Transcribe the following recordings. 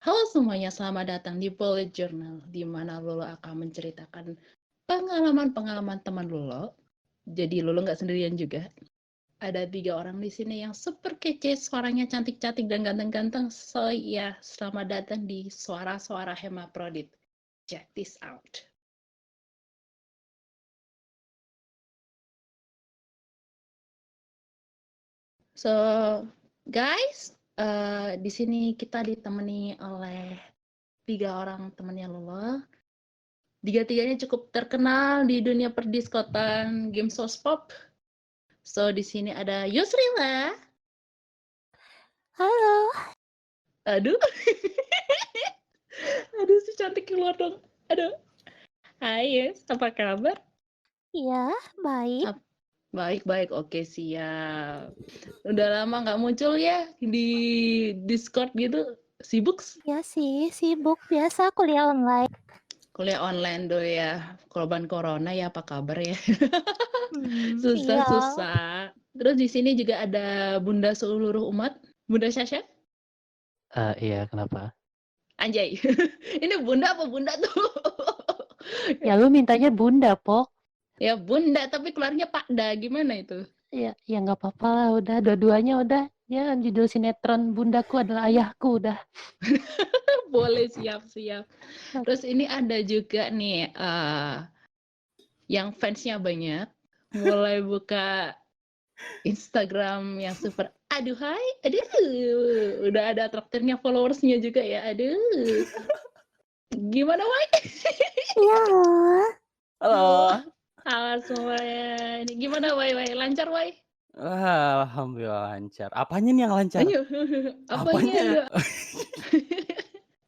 Halo semuanya, selamat datang di Bullet Journal, di mana Lolo akan menceritakan pengalaman-pengalaman teman Lolo. Jadi Lolo nggak sendirian juga. Ada 3 orang di sini yang super kece, suaranya cantik-cantik dan ganteng-ganteng. So ya, selamat datang di Suara-Suara Hemaprodit. Check this out. So, guys, di sini kita ditemani oleh 3 orang temannya Lolo. Tiga-tiganya cukup terkenal di dunia perdiskotan game Sospop. So, di sini ada Yusrila. Halo. Aduh. Aduh, si cantik keluar dong. Aduh. Hai, Yus. Apa kabar? Iya, baik. Baik-baik. Oke, siap. Udah lama nggak muncul ya di Discord gitu. Sibuk? Ya sih, sibuk biasa kuliah online. Kuliah online do ya. Korban corona ya, apa kabar ya? Iya. Susah-susah. Terus di sini juga ada Bunda seluruh umat, Bunda Syasha. Iya, kenapa? Anjay. Ini bunda apa bunda tuh? Ya lu mintanya bunda, Pok. Ya bunda, tapi keluarnya Pakda. Gimana itu? Ya nggak apa-apa lah, udah dua-duanya udah. Ya judul sinetron Bundaku adalah Ayahku udah. Boleh, siap-siap. Terus ini ada juga nih yang fansnya banyak. Mulai buka Instagram yang super aduh, udah ada traktirnya followersnya juga ya, aduh. Gimana, Wai? Iya. Halo. Halo semuanya. Ini gimana, Wai? Lancar, Wai? Alhamdulillah lancar. Apanya nih yang lancar? Ayo, apanya?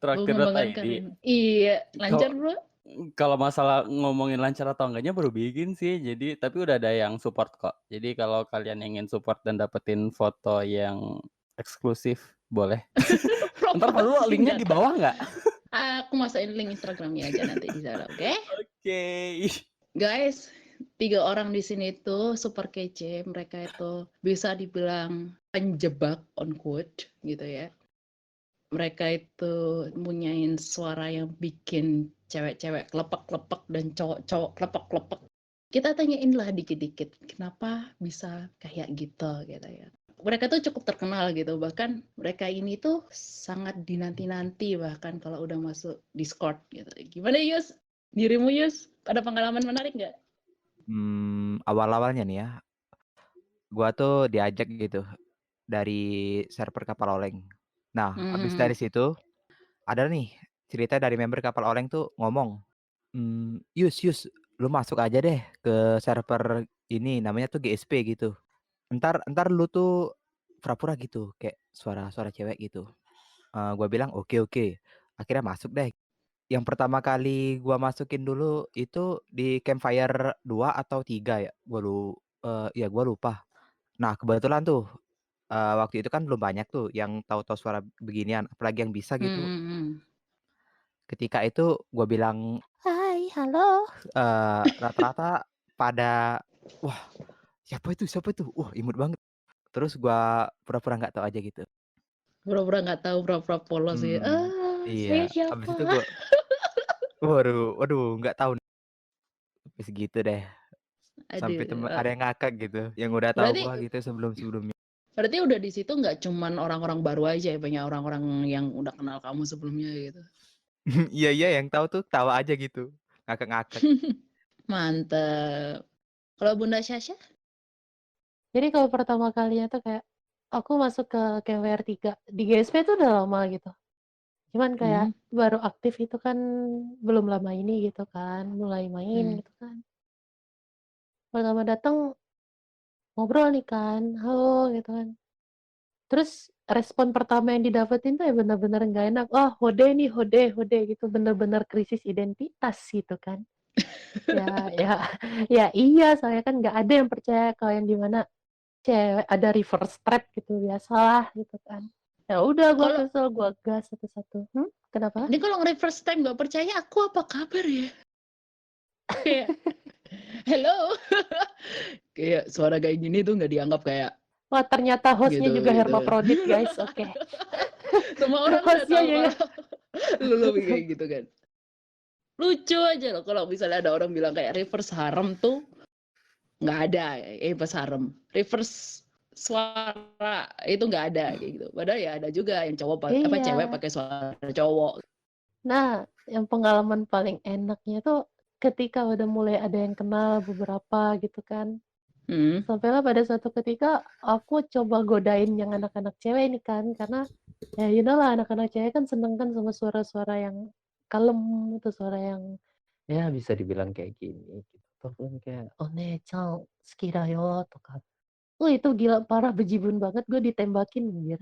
Traktir.id. Iya, lancar bro. Kalau masalah ngomongin lancar atau enggaknya baru bikin sih. Jadi tapi udah ada yang support kok. Jadi kalau kalian ingin support dan dapetin foto yang eksklusif, boleh. Ntar perlu linknya di bawah nggak? Aku masukin link Instagramnya aja nanti di sana, oke? Oke. Guys, 3 orang di sini tuh super kece. Mereka itu bisa dibilang penjebak on quote gitu ya. Mereka itu punyain suara yang bikin cewek-cewek klepek-klepek dan cowok-cowok klepek-klepek. Kita tanyain lah dikit-dikit, kenapa bisa kayak gitu ya. Mereka tuh cukup terkenal gitu, bahkan mereka ini tuh sangat dinanti-nanti bahkan kalau udah masuk Discord gitu. Gimana Yus? Dirimu Yus, ada pengalaman menarik nggak? Awal-awalnya nih ya, gua tuh diajak gitu dari server kapal oleng. Nah, habis dari situ ada nih cerita dari member kapal oleng tuh ngomong, Yus, lu masuk aja deh ke server ini namanya tuh GSP gitu. Entar lu tuh pura-pura gitu kayak suara-suara cewek gitu." Gua bilang, "Oke. Akhirnya masuk deh. Yang pertama kali gua masukin dulu itu di Campfire 2 atau 3 ya, gua lupa. Nah, kebetulan tuh, waktu itu kan belum banyak tuh yang tahu-tahu suara beginian, apalagi yang bisa gitu. Ketika itu gua bilang, Hai, halo. rata-rata pada, "Wah, siapa itu? Wah, imut banget." Terus gua pura-pura nggak tahu aja gitu. Pura-pura nggak tahu, pura-pura polos ya. Saya Iya, siapa? habis itu gua waduh nggak tahu. Habis gitu deh, sampai Aduh, ada yang ngakak gitu, yang udah tahu berarti gua gitu sebelum-sebelumnya. berarti udah di situ nggak cuman orang-orang baru aja ya, banyak orang-orang yang udah kenal kamu sebelumnya gitu. Iya, yang tahu tuh tawa aja gitu, ngakak-ngakak. Mantep. Kalau Bunda Syasha? Jadi kalau pertama kalinya tuh kayak aku masuk ke KWR 3 di GSP tuh udah lama gitu. Cuman kayak baru aktif itu kan belum lama ini gitu kan, mulai main gitu kan. Pertama datang ngobrol nih kan, halo gitu kan. Terus respon pertama yang didapetin tuh ya bener-bener nggak enak. Wah, hode nih, hode gitu, bener-bener krisis identitas gitu kan. Ya iya, soalnya kan nggak ada yang percaya kalau yang dimana cewek ada reverse trap gitu, biasalah gitu kan. Ya udah, gua kesel, gua gas satu-satu. Kenapa? Ini kalau reverse time nggak percaya aku apa kabar ya? Kayak, hello. Kayak suara kayak gini tuh nggak dianggap kayak. Wah, ternyata hostnya Gitu, juga gitu. hermaprodit guys, oke. Semua orang udah Hostnya tahu juga. Lulu kayak gitu kan. Lucu aja loh kalau misalnya ada orang bilang kayak reverse harem tuh nggak ada, reverse harem. Reverse suara itu nggak ada kayak gitu. Padahal ya ada juga yang cewek Iya. pakai suara cowok. Nah, yang pengalaman paling enaknya tuh ketika udah mulai ada yang kenal beberapa gitu kan. Sampailah pada suatu ketika aku coba godain yang anak-anak cewek ini kan, karena ya you know lah anak-anak cewek kan seneng kan sama suara-suara yang kalem, itu suara yang ya bisa dibilang kayak gini gitu. Ataupun kayak "One-chan suki da yo" toka. Itu gila parah bejibun banget gue ditembakin anjir.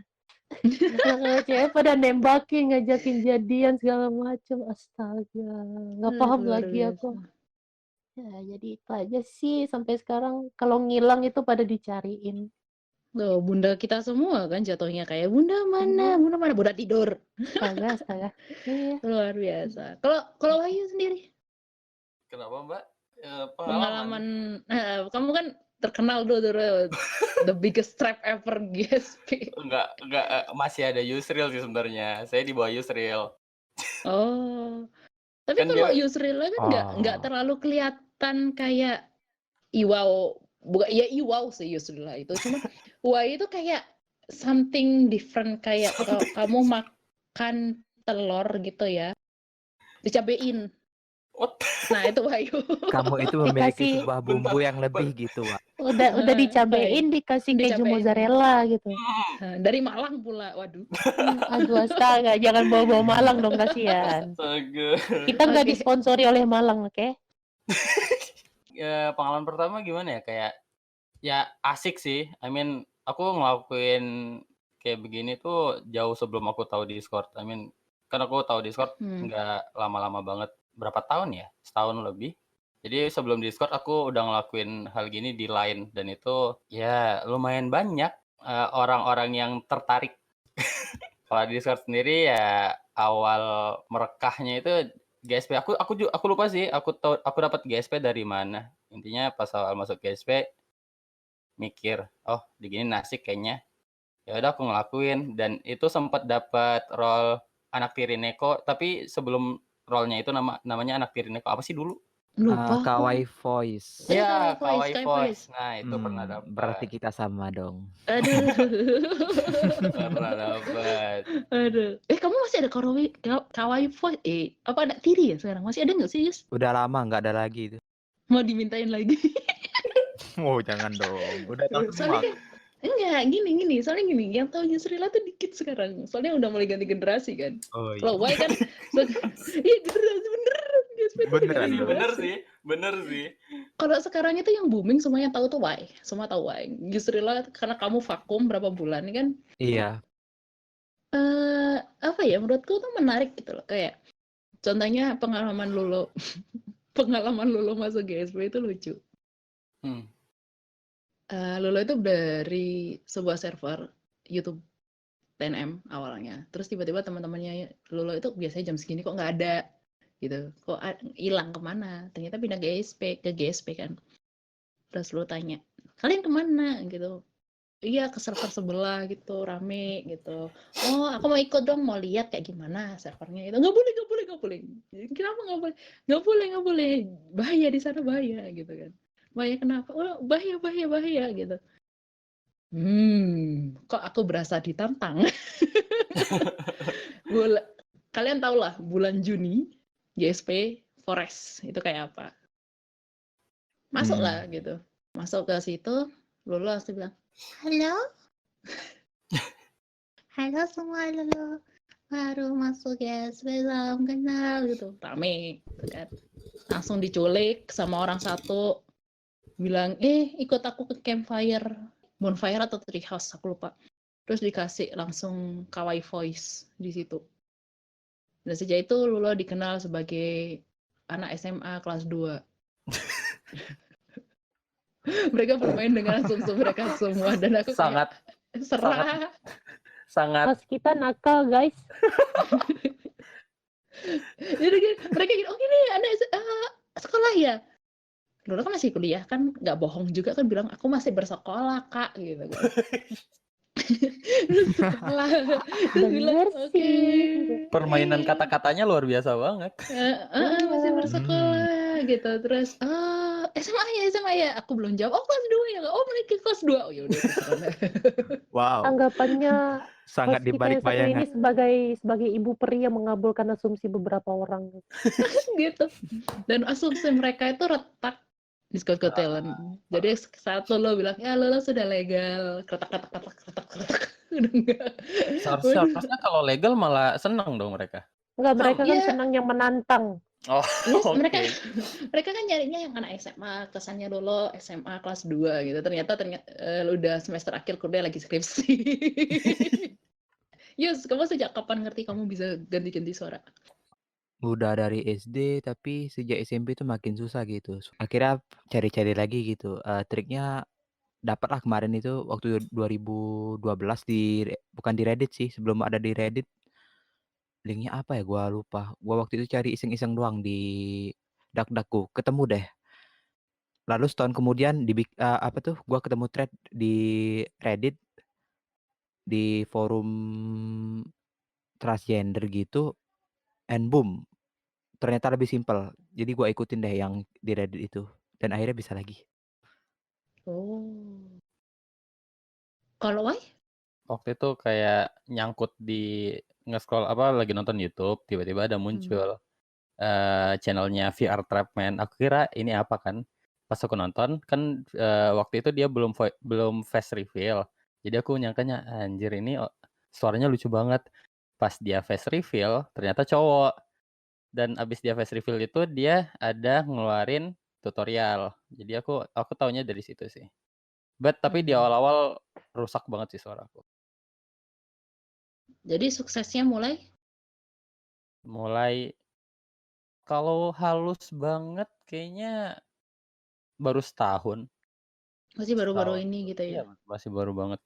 Anak-anak cewek pada nembakin, ngajakin jadian segala macem. Astaga, nggak paham Luar lagi biasa. aku. Ya, jadi itu aja sih sampai sekarang kalau ngilang itu pada dicariin. Loh, bunda kita semua kan jatuhnya kayak bunda mana, bunda tidur. Astaga. Iya. Luar biasa. Kalau Wahyu sendiri Kenapa Mbak? pengalaman, kamu kan terkenal dulu the biggest trap ever GSP. Enggak, masih ada Yusril sih sebenarnya. Saya di bawah Yusril. Oh, tapi Kan kalau dia Yusril kan nggak terlalu kelihatan kayak Iwao, bukan ya Iwao sih Yusril itu, cuma Wah itu kayak something different, kayak kamu makan telur gitu ya, dicabein. what? Nah itu Wahyu. Kamu itu memiliki Dikasih sebuah bumbu yang lebih gitu, Wak. udah dicabein dikasih keju Dicabein. mozzarella gitu. Dari Malang pula, waduh. Aduh astaga, jangan bawa-bawa Malang dong, kasihan. Astaga. Kita nggak Oke. disponsori oleh Malang, oke? Ya, pengalaman pertama gimana ya? Kayak ya asik sih. I mean, aku ngelakuin kayak begini tuh jauh sebelum aku tahu Discord. I mean, kan aku tahu Discord nggak lama-lama banget. Berapa tahun ya? Setahun lebih. Jadi sebelum Discord aku udah ngelakuin hal gini di Line, dan itu ya lumayan banyak orang-orang yang tertarik. Kalau di Discord sendiri ya awal merekahnya itu GSP. Aku lupa sih aku dapat GSP dari mana. Intinya pas awal masuk GSP mikir, oh digini asik kayaknya. Ya udah aku ngelakuin, dan itu sempat dapat role anak tiri Neko, tapi sebelum role-nya itu namanya anak tiri Neko apa sih dulu? Lupa. Kawaii Voice. Ya, Kawaii Kawaii Voice. Nah, itu pernah dapat. Berarti kita sama dong. Aduh. Pernah dapat. Aduh. Kamu masih ada Kawaii Voice? Apa anak tiri ya sekarang? Masih ada nggak sih, Yus? Udah lama nggak ada lagi itu. Mau dimintain lagi? Oh, jangan dong. Udah tahu semua. Soalnya enggak, gini. Soalnya gini, yang tahu Yusrila tuh dikit sekarang. Soalnya udah mulai ganti generasi kan. Oh, iya. Kalau Y kan, iya generasi beneran. Beneran dong. Bener sih. Kalau sekarang itu yang booming semuanya tahu tuh Y. Semua tahu Y. Yusrila karena kamu vakum berapa bulan kan. Iya. Apa ya, menurutku tuh menarik gitu loh. Kayak contohnya pengalaman Lulu. Pengalaman Lulu masuk GSP itu lucu. Lulu itu dari sebuah server YouTube 10M awalnya. Terus tiba-tiba teman-temannya Lulu itu biasanya jam segini kok nggak ada gitu. Kok hilang kemana? Ternyata pindah ke GSP kan. Terus Lulu tanya, kalian kemana gitu? Iya ke server sebelah gitu, rame gitu. Oh aku mau ikut dong, mau lihat kayak gimana servernya itu. Nggak boleh. Kenapa nggak boleh? Bahaya di sana, bahaya gitu kan. Bahaya kenapa? Oh bahaya gitu. Kok aku berasa ditantang. Kalian tahu lah bulan Juni GSP Forest itu kayak apa. Masuk lah gitu. Masuk ke situ, Lulu langsung bilang, halo semua, Lulu baru masuk GSP, salam kenal gitu. Rame gitu kan. Langsung diculik sama orang satu, bilang ikut aku ke campfire, bonfire atau treehouse aku lupa. Terus dikasih langsung Kawaii Voice di situ. Dan sejak itu Lulu dikenal sebagai anak SMA kelas 2. Mereka bermain dengan asumsi mereka semua, dan aku sangat serah. Pas kita nakal, guys. Jadi mereka gitu, oh gini anak sekolah ya. Lulu kan masih kuliah kan, nggak bohong juga kan, bilang aku masih bersekolah kak gitu kan. Terus sekolah, terus bilang, Bener "Oke." sih, gitu. Permainan Iya. kata-katanya luar biasa banget. Masih Iya. bersekolah gitu. Terus, SMA ya?" Aku belum jawab, "Oh kelas 2 ya, Kak? Oh mereka kelas 2." Oh ya udah terserah dah. Wow, Anggapannya sangat host di kita balik yang satu ini bayangan. sebagai ibu peri yang mengabulkan asumsi beberapa orang. Gitu. Dan asumsi mereka itu retak di Scott Got Talent. Jadi saat Lolo bilang, "Ya Lolo sudah legal." Kretak. Udah enggak. Waduh. Seharusnya kalau legal malah senang dong mereka. Enggak, mereka kan Ya, senang yang menantang. Oh, yes, oke. mereka kan nyarinya yang anak SMA, kesannya Lolo SMA kelas 2 gitu. Ternyata udah semester akhir kuliah lagi skripsi. Yus, kamu sejak kapan ngerti kamu bisa ganti-ganti suara? Udah dari SD, tapi sejak SMP tuh makin susah gitu. Akhirnya cari-cari lagi gitu, triknya dapatlah kemarin itu waktu 2012 bukan di Reddit sih, sebelum ada di Reddit, linknya apa ya gua lupa. Gua waktu itu cari iseng-iseng doang di DuckDuckGo, ketemu deh. Lalu setahun kemudian apa tuh, gua ketemu thread di Reddit, di forum transgender gitu, and boom, ternyata lebih simpel. Jadi gua ikutin deh yang di Reddit itu, dan akhirnya bisa lagi. Oh. Kalau why? Waktu itu kayak nyangkut di nge-scroll lagi nonton YouTube, tiba-tiba ada muncul channelnya VR Trapman. Aku kira ini apa kan. Pas aku nonton kan waktu itu dia belum face reveal. Jadi aku nyangkanya anjir ini suaranya lucu banget. Pas dia face reveal ternyata cowok. Dan abis dia face reveal itu dia ada ngeluarin tutorial. Jadi aku taunya dari situ sih. Tapi di awal-awal rusak banget sih suaraku. Jadi suksesnya mulai? Mulai kalau halus banget kayaknya baru setahun. Masih baru-baru Setahun. ini gitu Iya, ya? masih baru banget.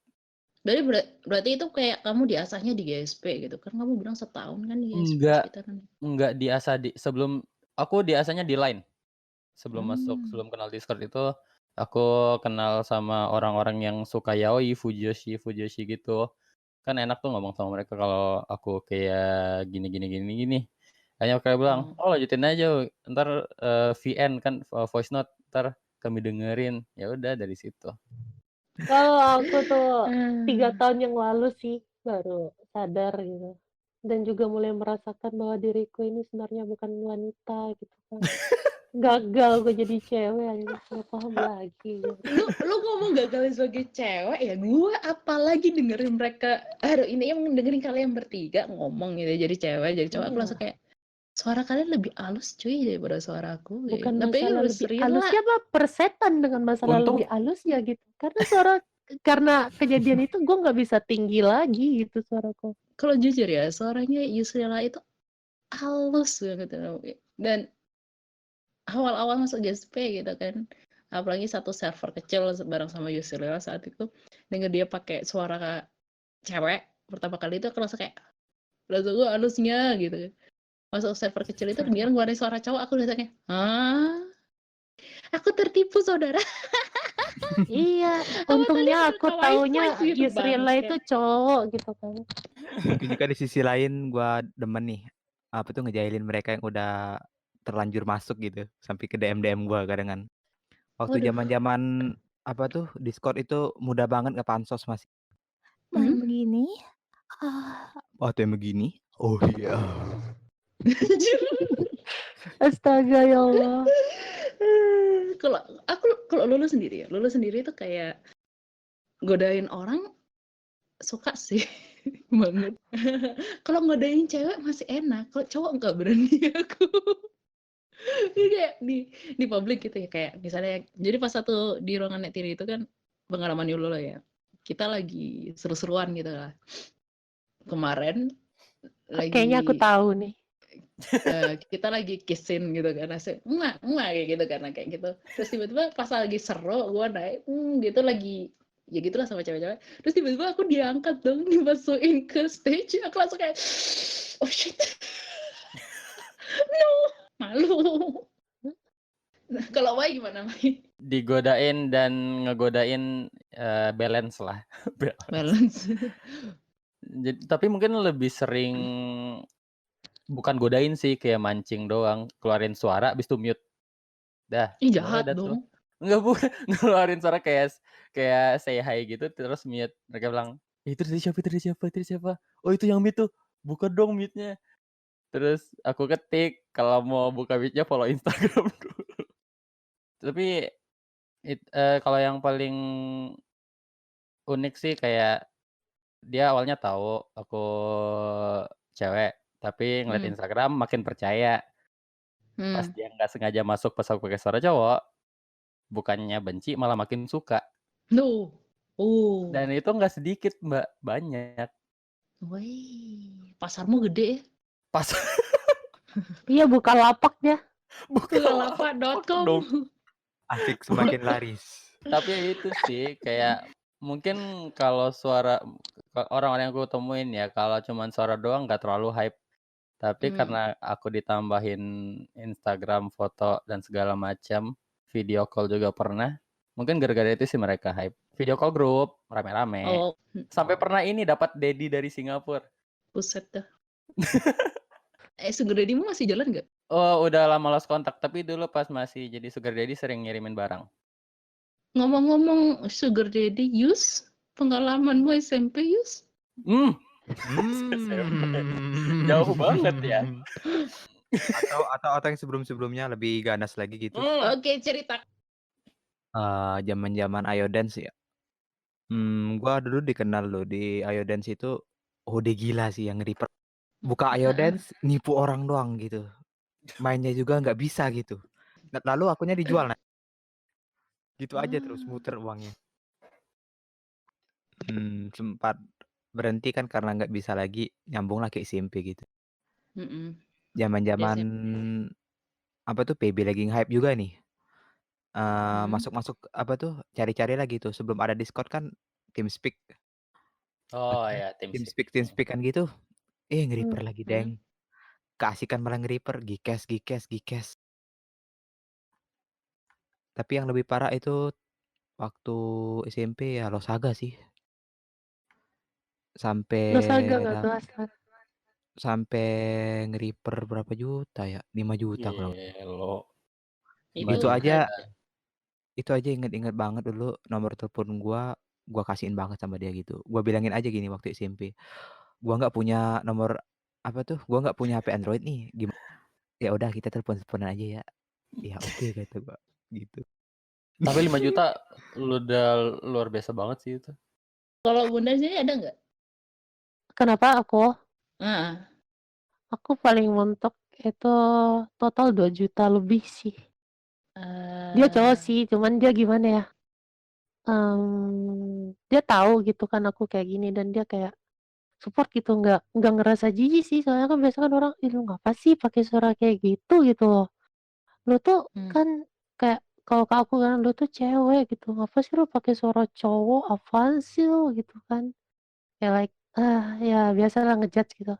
Berarti itu kayak kamu diasahnya di GSP gitu kan? Kamu bilang setahun kan di GSP sekitaran. Enggak diasah sebelum aku diasahnya di Line. Sebelum kenal Discord itu aku kenal sama orang-orang yang suka yaoi, fujoshi gitu. Kan enak tuh ngomong sama mereka kalau aku kayak gini. Hanya kayak bilang, "Oh, lanjutin aja, ntar VN kan voice note, ntar kami dengerin." Ya udah dari situ. Kalau aku tuh 3 tahun yang lalu sih baru sadar gitu. Dan juga mulai merasakan bahwa diriku ini sebenarnya bukan wanita gitu kan. Gagal gue jadi cewek anjir, nggak paham lagi gitu. Lu ngomong gagal sebagai cewek ya, gue apalagi dengerin mereka, ini yang dengerin kalian bertiga ngomong gitu jadi cewek jadi cowok, aku Iya. langsung kayak suara kalian lebih halus cuy daripada suara aku gitu. Bukan Tapi masalah harus lebih rela. halusnya mah persetan dengan masalah Untung lebih halus ya gitu. Karena kejadian itu gue nggak bisa tinggi lagi gitu suaraku. Kalau jujur ya, suaranya Yusrila itu halus banget dan awal-awal masuk GSP gitu kan, apalagi satu server kecil bareng sama Yusrila saat itu, denger dia pakai suara cewek pertama kali itu aku langsung kayak langsung gue halusnya gitu. Masuk server kecil itu dia ngeluarin suara cowok, aku udah kayak, "Hah? Aku tertipu saudara." Iya, Apa tadi untungnya aku kawaii taunya voice gitu Yusrila itu bangke. cowok gitu kan. Mungkin juga di sisi lain gua demen nih, apa tuh, ngejailin mereka yang udah terlanjur masuk gitu, sampai ke DM-DM gua kadangan. Waktu Waduh. zaman-zaman, apa tuh, Discord itu mudah banget ngepansos masih. Mau yang begini? Waktu yang begini? Oh iya. Astaga ya Allah. Kalau lulus sendiri ya, lulus sendiri tuh kayak godain orang suka sih banget. Kalau ngodain cewek masih enak, kalau cowok nggak berani aku. Jadi kayak di publik gitu ya, kayak misalnya jadi pas satu di ruangan Netiri itu kan pengalaman dulu lah ya. Kita lagi seru-seruan gitu lah. Kemarin Kayaknya aku lagi tahu nih. kita lagi kissing gitu kan, asik kayak gitu karena kayak gitu. Terus tiba-tiba pas lagi seru, gue naik, gitu lagi ya gitulah sama cewek-cewek. Terus tiba-tiba aku diangkat dong, dimasukin ke stage, aku langsung kayak, oh shit, no, malu. Nah, kalau Mai gimana Mai? digodain dan ngegodain balance lah. Balance. Tapi mungkin lebih sering bukan godain sih, kayak mancing doang, keluarin suara abis itu mute. Dah, Ih, boleh jahat dah tuh. dong. Enggak, bukan ngeluarin suara kayak say hi gitu terus mute. Mereka bilang, "Itu dari siapa? Itu dari siapa? Itu dari siapa? Oh, itu yang mute tuh. Buka dong mute-nya." Terus aku ketik, kalau mau buka mute-nya follow Instagram dulu. Tapi kalau yang paling unik sih kayak dia awalnya tahu aku cewek, tapi ngeliat Hmm. Instagram makin percaya. Pas Hmm. dia nggak sengaja masuk pas aku pakai suara cowok, bukannya benci malah makin suka. No. Oh. Dan itu nggak sedikit, Mbak, banyak. Wih, pasarmu gede ya? Pas Iya, buka lapak dia. Bukalapak.com. dong. Asik semakin laris. Tapi ya itu sih kayak mungkin kalau orang-orang yang aku temuin ya, kalau cuman suara doang nggak terlalu hype. Tapi karena aku ditambahin Instagram, foto dan segala macam, video call juga pernah. Mungkin gara-gara itu sih mereka hype. Video call grup, rame-rame. Oh, Sampai pernah ini dapat Dedi dari Singapura. buset dah. Sugar daddy-mu masih jalan nggak? Oh, udah lama lost kontak, tapi dulu pas masih jadi sugar daddy sering ngirimin barang. Ngomong-ngomong sugar daddy, Yus, pengalamanmu SMP, Yus? Jauh banget ya. Atau yang sebelum-sebelumnya lebih ganas lagi gitu. Oke, cerita. Zaman-zaman Ayodance ya. Gua dulu dikenal loh di Ayodance itu, udah gila sih yang Reaper. Buka Ayodance nipu orang doang gitu. Mainnya juga nggak bisa gitu. Lalu akunnya dijual. Gitu aja terus muter uangnya. Sempat berhenti kan karena nggak bisa lagi, nyambung lagi SMP gitu. Zaman-zaman apa tuh PB lagi hype juga nih. Masuk-masuk apa tuh, cari-cari lagi tuh sebelum ada Discord kan TeamSpeak. Oh ya, TeamSpeak kan gitu. Nge-Reaper lagi, Deng. Keasikan malah nge-Reaper, Gcash. Tapi yang lebih parah itu waktu SMP ya Losaga sih. Sampai Losaga nggak tuh Aslan? sampai nge-Reaper berapa juta ya? 5 juta kalau. Gelo. Itu aja inget-inget banget dulu nomor telepon gua kasihin banget sama dia gitu. Gua bilangin aja gini waktu SMP, "Gua nggak punya nomor apa tuh, gua nggak punya HP Android nih, gimana?" "Ya udah kita telepon-teleponan aja ya." "Ya oke," kata gua, gitu. Tapi 5 juta udah luar biasa banget sih itu. Kalau Bunda sendiri ada nggak? Kenapa aku? Heeh. Aku paling mentok itu total 2 juta lebih sih. Dia cowok sih, cuman dia gimana ya? Dia tahu gitu kan aku kayak gini dan dia kayak support gitu, nggak ngerasa jijik sih, soalnya kan biasa kan orang, "Ih, lu ngapa sih pakai suara kayak gitu?" gitu loh. Lu tuh kan kayak kalau ke aku kan, "Lu tuh cewek gitu, ngapa sih lu pakai suara cowok, apaan sih lu?" gitu kan. Ya ya biasalah nge-judge gitu.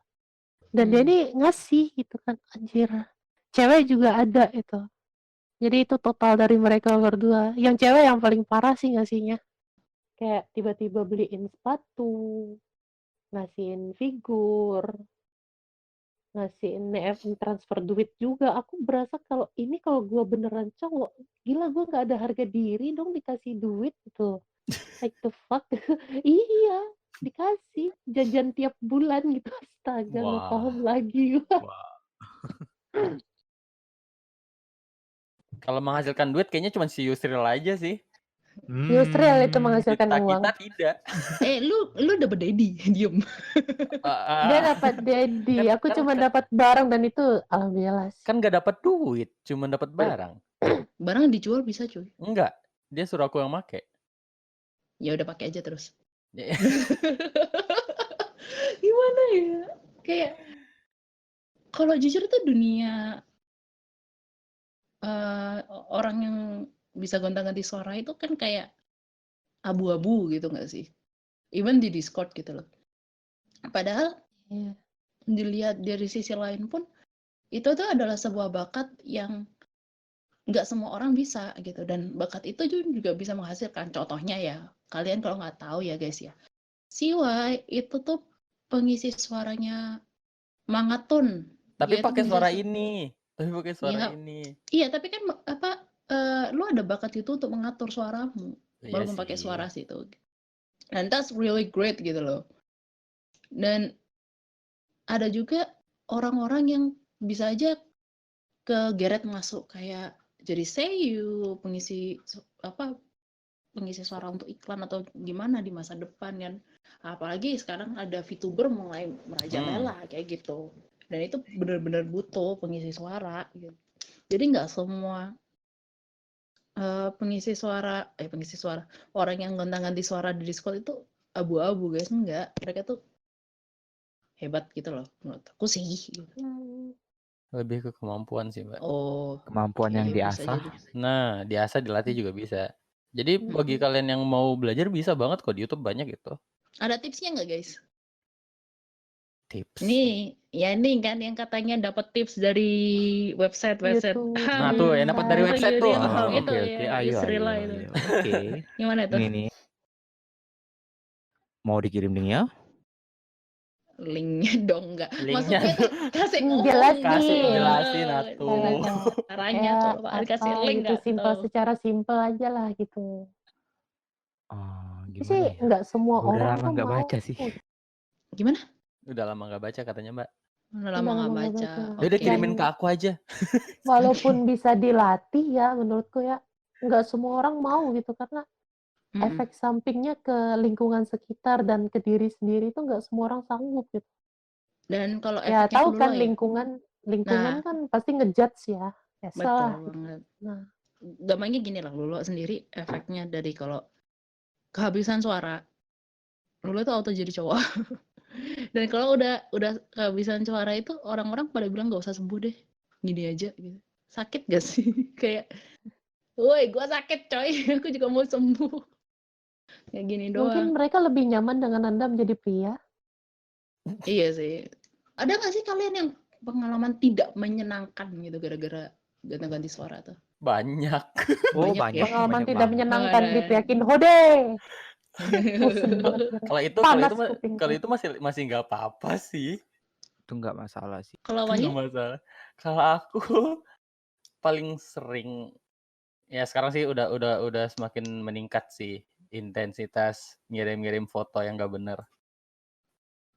Dan dia ini ngasih gitu kan, anjir. Cewek juga ada itu. Jadi itu total dari mereka berdua. Yang cewek yang paling parah sih ngasihnya. Kayak tiba-tiba beliin sepatu, ngasihin figur, ngasihin transfer duit juga. Aku berasa kalau gue beneran cowok, gila gue nggak ada harga diri dong dikasih duit gitu. Like the fuck. Iya, dikasih jajan tiap bulan gitu. Astaga, nggak paham lagi. Kalau menghasilkan duit kayaknya cuma si Yusril aja sih. Yusril itu menghasilkan uang. Kita tidak. Lu dapet daddy, diem. Dia dapat daddy, aku cuma dapat barang dan itu alhamdulillah. Kan nggak dapat duit, cuma dapat barang. Barang dijual bisa cuy. Enggak, dia suruh aku yang make. Ya udah pakai aja terus. Gimana ya? Kayak kalau jujur tuh dunia orang yang bisa gonta-ganti suara itu kan kayak abu-abu gitu nggak sih? Even di Discord gitu loh. Padahal dilihat dari sisi lain pun itu tuh adalah sebuah bakat yang nggak semua orang bisa gitu, dan bakat itu juga bisa menghasilkan. Contohnya ya kalian kalau nggak tahu ya guys ya, CY itu tuh pengisi suaranya Mangatun. Tapi Dia itu pakai pengisi suara ini. Tapi pakai suara ya, ini. iya tapi kan lu ada bakat itu untuk mengatur suaramu Iya walaupun pakai sih. suara sih itu. And that's really great gitu loh. Dan ada juga orang-orang yang bisa aja kegeret masuk kayak jadi seiyu, pengisi suara untuk iklan atau gimana di masa depan kan. Apalagi sekarang ada VTuber mulai merajalela kayak gitu. Dan itu benar-benar butuh pengisi suara gitu. Jadi nggak semua pengisi suara orang yang gonta-ganti suara di Discord itu abu-abu guys, enggak. Mereka tuh hebat gitu loh menurut aku sih gitu. Lebih ke kemampuan sih, Mbak. Oh, Kemampuan yang iya bisa diasah. jadi. Nah, diasah dilatih juga bisa. Jadi bagi kalian yang mau belajar bisa banget kok di YouTube banyak gitu. Ada tipsnya nggak guys? Tips. Nih, ya ini kan yang katanya dapat tips dari website. YouTube, Nah, tuh yang dapat dari website tuh. Itu Oke. ya, Ayo. Yusrila itu. Oke. Gimana tuh? Ini nih. Mau dikirim linknya? Linknya dong enggak. Linknya Maksudnya tuh kasih ngomong. jelasin atuh. Caranya coba kasih apa link gitu, nggak simpel, tuh? secara simpel aja lah gitu. Tapi Gimana sih ya? nggak semua Udah orang lama tuh nggak mau. baca sih. Gimana? Udah lama nggak baca katanya, Mbak. Udah lama nggak baca. Ya udah Oke. kirimin ke aku aja. Walaupun bisa dilatih ya, menurutku ya nggak semua orang mau gitu karena efek sampingnya ke lingkungan sekitar dan ke diri sendiri itu nggak semua orang sanggup gitu. Dan kalau Ya efeknya tahu ke kan Lulu ya. lingkungan Nah. kan pasti ngejudge ya. Salah. Betul banget. Nah, gampangnya gini lah, Lulu sendiri efeknya dari kalau kehabisan suara, Lulu itu auto jadi cowok. Dan kalau udah kehabisan suara itu orang-orang pada bilang nggak usah sembuh deh, gini aja gitu. Sakit gak sih? Kayak, woi gue sakit coy, aku juga mau sembuh. Kayak gini mungkin doang. mereka lebih nyaman dengan Anda menjadi pria. Iya sih. Ada nggak sih kalian yang pengalaman tidak menyenangkan gitu gara-gara ganti-ganti suara tuh? Banyak. Oh, Banyak ya? Pengalaman banyak tidak banget. menyenangkan Ada. diteriakin hode. Pusing banget. Kalau itu masih nggak apa-apa sih. Itu nggak masalah sih. Kalau Nggak Wahyu? masalah. Kalau aku paling sering ya sekarang sih udah semakin meningkat sih intensitas ngirim-ngirim foto yang nggak bener.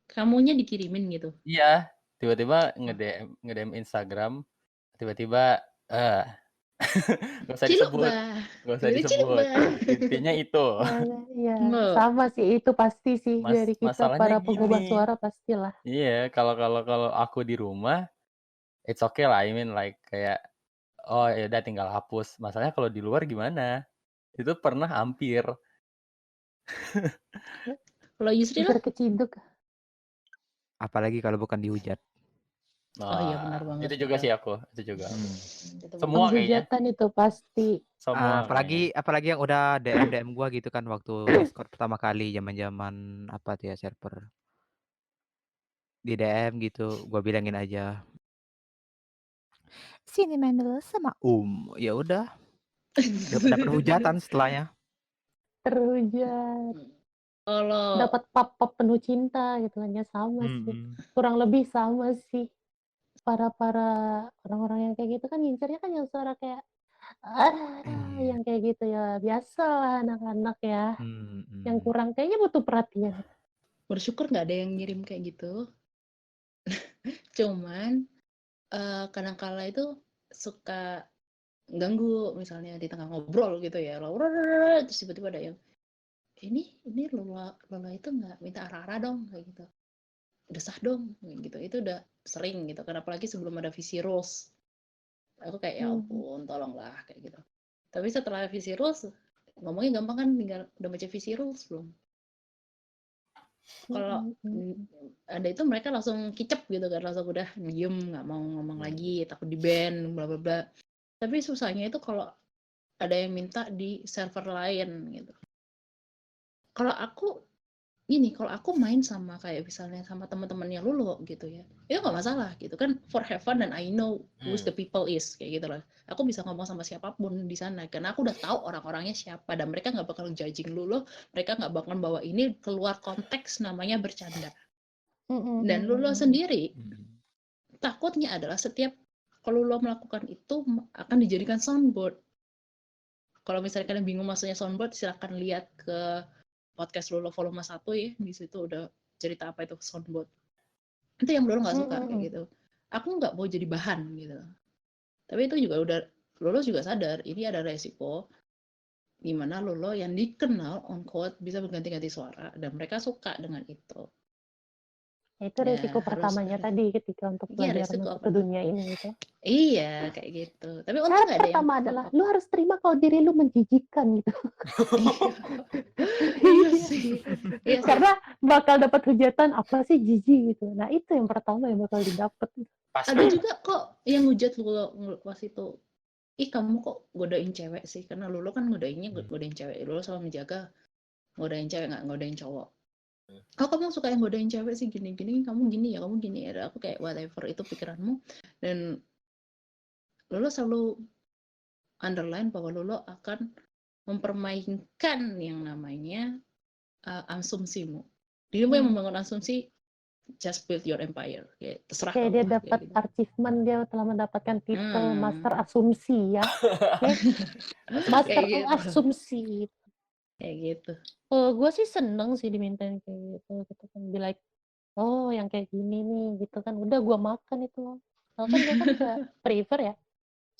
Kamunya dikirimin gitu? Iya, tiba-tiba nge-DM Instagram, tiba-tiba nggak usah disebut, nggak usah disebut. Intinya itu. Ya, sama sih itu pasti sih dari kita para pengubah suara pastilah. Iya, kalau aku di rumah, it's okay lah. I mean like kayak, oh ya udah tinggal hapus. Masalahnya kalau di luar gimana? Itu pernah hampir. Kalau Yusri lah? Keciduk. Apalagi kalau bukan dihujat. Oh iya benar banget. Itu juga sih aku, itu juga. Itu Semua kayaknya. Penghujatan itu pasti. Semua apalagi yang udah DM gua gitu kan waktu Discord pertama kali zaman apa tuh ya server. Di DM gitu, gua bilangin aja. Sini main dulu sama ya udah. Dapat hujatan setelahnya. Terhujat. Kalau dapat pap penuh cinta gitu kan ya, sama sih. Kurang lebih sama sih. Para orang-orang yang kayak gitu kan ngincernya kan yang suara kayak yang kayak gitu ya. Biasalah anak-anak ya. Yang kurang kayaknya butuh perhatian. Bersyukur nggak ada yang ngirim kayak gitu. Cuman kadang-kala itu suka ganggu, misalnya di tengah ngobrol gitu ya, terus tiba-tiba ada yang ini Lola itu nggak minta arah-arah dong kayak gitu, desah dong gitu. Itu udah sering gitu kan, apalagi sebelum ada VC Rules. Aku kayak ya ampun tolonglah kayak gitu. Tapi setelah VC Rules ngomongnya gampang kan, tinggal udah baca VC Rules belum. Kalau ada itu mereka langsung kicep gitu kan, langsung udah diem, nggak mau ngomong lagi, takut di ban, bla bla bla. Tapi susahnya itu kalau ada yang minta di server lain gitu. Kalau aku gini, kalau aku main sama kayak misalnya sama teman-temannya Lulu gitu ya, itu nggak masalah gitu kan, for have fun dan I know who's the people is kayak gitu loh. Aku bisa ngomong sama siapapun di sana karena aku udah tahu orang-orangnya siapa dan mereka nggak bakal judging Lulu, mereka nggak bakal bawa ini keluar konteks namanya bercanda. Dan Lulu sendiri takutnya adalah setiap kalau Lulu melakukan itu akan dijadikan soundboard. Kalau misalnya kalian bingung maksudnya soundboard, silakan lihat ke podcast Lolo volume 1 ya, di situ udah cerita apa itu soundboard. Itu yang Lolo nggak suka kayak gitu. Aku nggak mau jadi bahan gitu. Tapi itu juga udah Lolo juga sadar ini ada resiko di mana Lolo yang dikenal on quote bisa berganti-ganti suara dan mereka suka dengan itu. Itu resiko pertamanya tadi ketika untuk belajar masuk ke dunia ini gitu. Iya, kayak gitu. Tapi untung Syarat nggak ada yang pertama adalah lu harus terima kalau diri lu menjijikkan gitu. Iya sih. Iya sih. Karena bakal dapat hujatan apa sih jijik gitu. Nah, itu yang pertama yang bakal didapat. Ada juga kok yang hujat lu pas itu. Ih, kamu kok godain cewek sih? Karena Lulu kan godain cewek. Lulu sama menjaga godain cewek, nggak godain cowok. Oh, kamu suka yang godain cewek sih, gini-gini, kamu gini ya, kamu gini ya. Aku kayak whatever, itu pikiranmu. Dan Lulu selalu underline bahwa Lulu akan mempermainkan yang namanya asumsimu. Dirimu yang membangun asumsi, just build your empire. Ya, terserah kayak kamu. dia dapat gitu. achievement, dia telah mendapatkan titel master asumsi ya. Master Kayak gitu. asumsi. Kayak gitu. Gue sih seneng sih dimintain kayak gitu kan, be like, oh yang kayak gini nih gitu kan, udah gue makan itu. Soalnya kan gue kan kayak prefer ya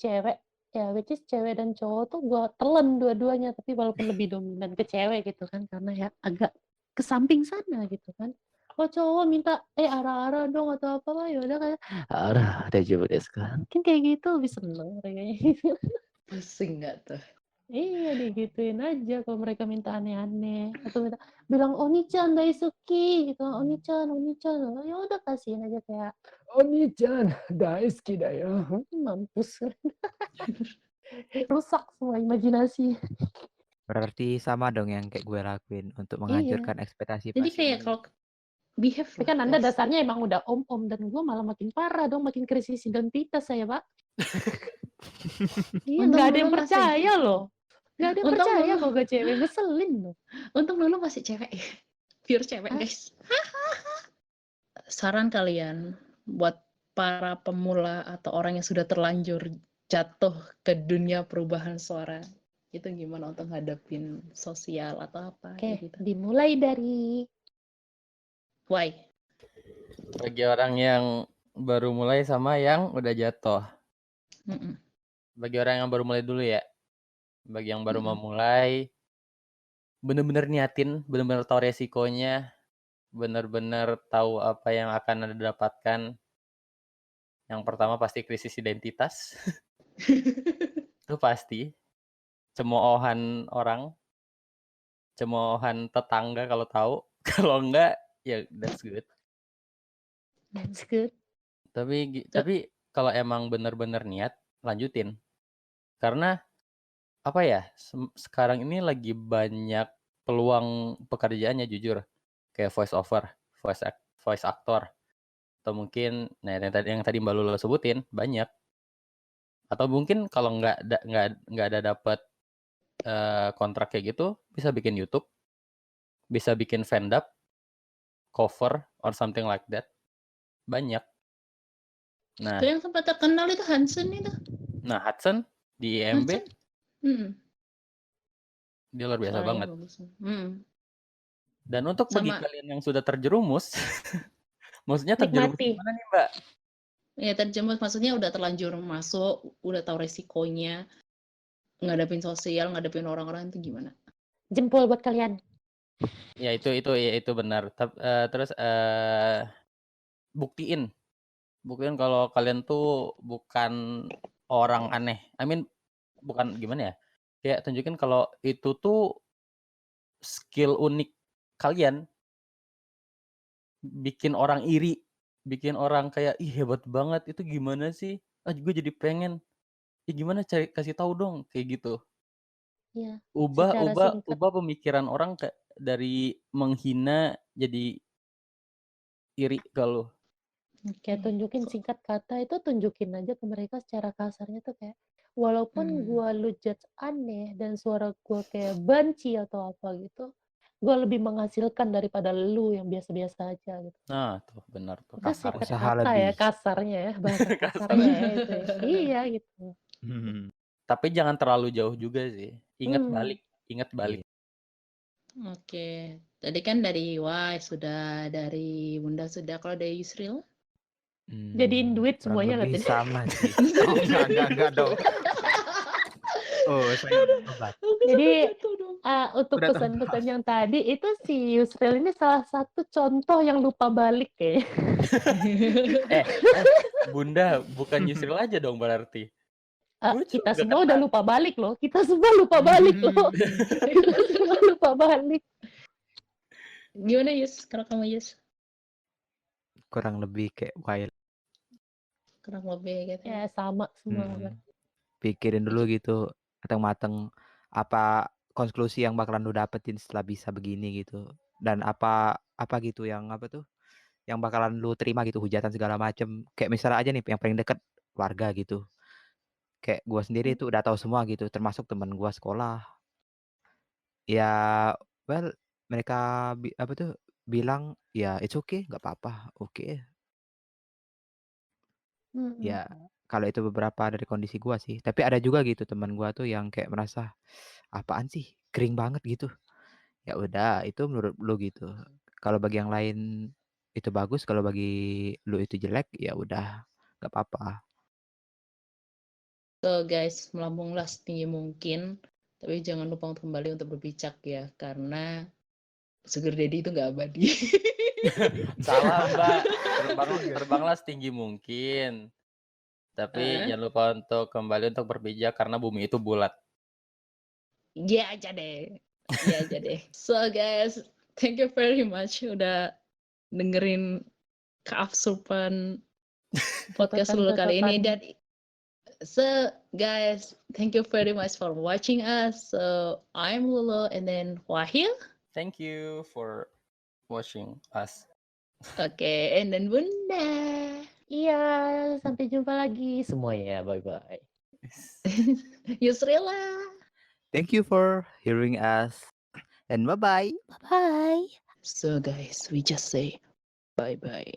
cewek ya, which is cewek dan cowok tuh gue telan dua-duanya, tapi walaupun lebih dominan ke cewek gitu kan, karena ya agak ke samping sana gitu kan. Kalau cowok minta ara-ara dong atau apa lah, ya udah kayak ara daijoubu desu ka, mungkin kayak gitu lebih seneng kayaknya. Pusing nggak tuh? Iya, digituin aja kalau mereka minta aneh-aneh atau minta bilang Oni-chan daisuki gitu, Oni-chan, Oni-chan. Ya udah kasihin aja kayak Oni-chan daisuki da yo. Mampus. Rusak semua imajinasi. Berarti sama dong yang kayak gue lakuin untuk menghancurkan ekspektasi Jadi pasien. kayak kalau behave Tapi kan Anda dasarnya emang udah om-om dan gue malah makin parah dong, makin krisis identitas saya, Pak. Iya, nggak ada yang percaya loh. Nggak ada yang percaya kalau gue cewek, ngeselin loh. Untung Lulu masih cewek ya. Pure cewek, guys. Saran kalian buat para pemula atau orang yang sudah terlanjur jatuh ke dunia perubahan suara, itu gimana untuk hadapin sosial atau apa? Oke, gitu. dimulai dari Why? Bagi orang yang baru mulai sama yang udah jatuh. Bagi orang yang baru mulai dulu ya. Bagi yang baru memulai, bener-bener niatin, bener-bener tahu resikonya, bener-bener tahu apa yang akan Anda dapatkan. Yang pertama pasti krisis identitas. Itu pasti. Cemoohan orang. Cemoohan tetangga kalau tahu. Kalau enggak, ya that's good. That's good. Tapi kalau emang bener-bener niat, lanjutin. Karena apa ya, sekarang ini lagi banyak peluang pekerjaannya jujur. Kayak voice over, voice actor. Atau mungkin yang tadi Mbak Lulu sebutin banyak. Atau mungkin kalau nggak ada dapat kontrak kayak gitu, bisa bikin YouTube, bisa bikin stand-up, cover or something like that. Banyak. Nah, itu yang sempat terkenal itu Hansen itu. Nah, Hudson di IMB dia luar biasa banget. Dan untuk bagi kalian yang sudah terjerumus, maksudnya terjerumus gimana nih, Mbak? Ya, terjerumus maksudnya udah terlanjur masuk, udah tahu resikonya, ngadepin sosial, ngadepin orang-orang itu gimana? Jempol buat kalian. Ya itu benar. Terus buktiin kalau kalian tuh bukan orang aneh. I mean bukan gimana ya? Kayak tunjukin kalau itu tuh skill unik kalian. Bikin orang iri, bikin orang kayak ih hebat banget, itu gimana sih? Gue jadi pengen. Gimana kasih tahu dong kayak gitu. Iya. Ubah pemikiran orang dari menghina jadi iri ke lu. Kayak tunjukin singkat kata itu tunjukin aja ke mereka secara kasarnya tuh kayak walaupun gua lu judge aneh dan suara gua kayak banci atau apa gitu, gua lebih menghasilkan daripada lu yang biasa-biasa aja gitu. Nah, tuh benar tuh Itu kasar. singkat Usaha kata ya, lebih. kasarnya ya, bahasa Kasar. kasarnya ya itu ya. Iya gitu. Tapi jangan terlalu jauh juga sih. Ingat balik, ingat balik. Oke, tadi kan dari Wai sudah, dari Bunda sudah. Kalau dari Yusril? Jadiin duit Kurang semuanya lebih katanya. sama sih. Oh, enggak dong. Oh, saya tobat. Jadi Jatuh dong. untuk Udah pesan-pesan yang tadi itu si Yusril ini salah satu contoh yang lupa balik kayaknya. Bunda bukan Yusril aja dong berarti. Gua Kita juga semua kena. udah lupa balik loh. Kita semua lupa balik loh. Kita semua lupa balik. Gimana Yus? Kalau kamu Yus? Kurang lebih kayak wild. Kurang lebih gitu. Ya sama semua. Pikirin dulu gitu mateng-mateng apa konklusi yang bakalan lu dapetin setelah bisa begini gitu. Dan apa gitu yang apa tuh yang bakalan lu terima gitu, hujatan segala macem. Kayak misalnya aja nih yang paling deket warga gitu. Kayak gua sendiri tuh udah tahu semua gitu, termasuk teman gua sekolah. Ya, well, mereka bilang, "Ya it's okay, nggak apa-apa, oke." Ya, kalau itu beberapa dari kondisi gua sih. Tapi ada juga gitu teman gua tuh yang kayak merasa, "Apaan sih, kering banget," gitu. Ya udah, itu menurut lu gitu. Kalau bagi yang lain itu bagus, kalau bagi lu itu jelek, ya udah, nggak apa-apa. So guys, melambunglah setinggi mungkin. Tapi jangan lupa untuk kembali untuk berbijak ya. Karena sugar daddy itu nggak abadi. Salah Mbak, terbanglah setinggi mungkin. Tapi jangan lupa untuk kembali untuk berbijak karena bumi itu bulat. Iya aja deh. Iya aja deh. So guys, thank you very much udah dengerin keabsurdan podcast Lulu kali ini. Dan so guys, thank you very much for watching us. So I'm Lulu and then Wahil. Thank you for watching us. Oke, and then Bunda. Iya, sampai jumpa lagi semuanya. Bye-bye. Yusrila. Thank you for hearing us. And bye-bye. Bye. So guys, we just say bye-bye.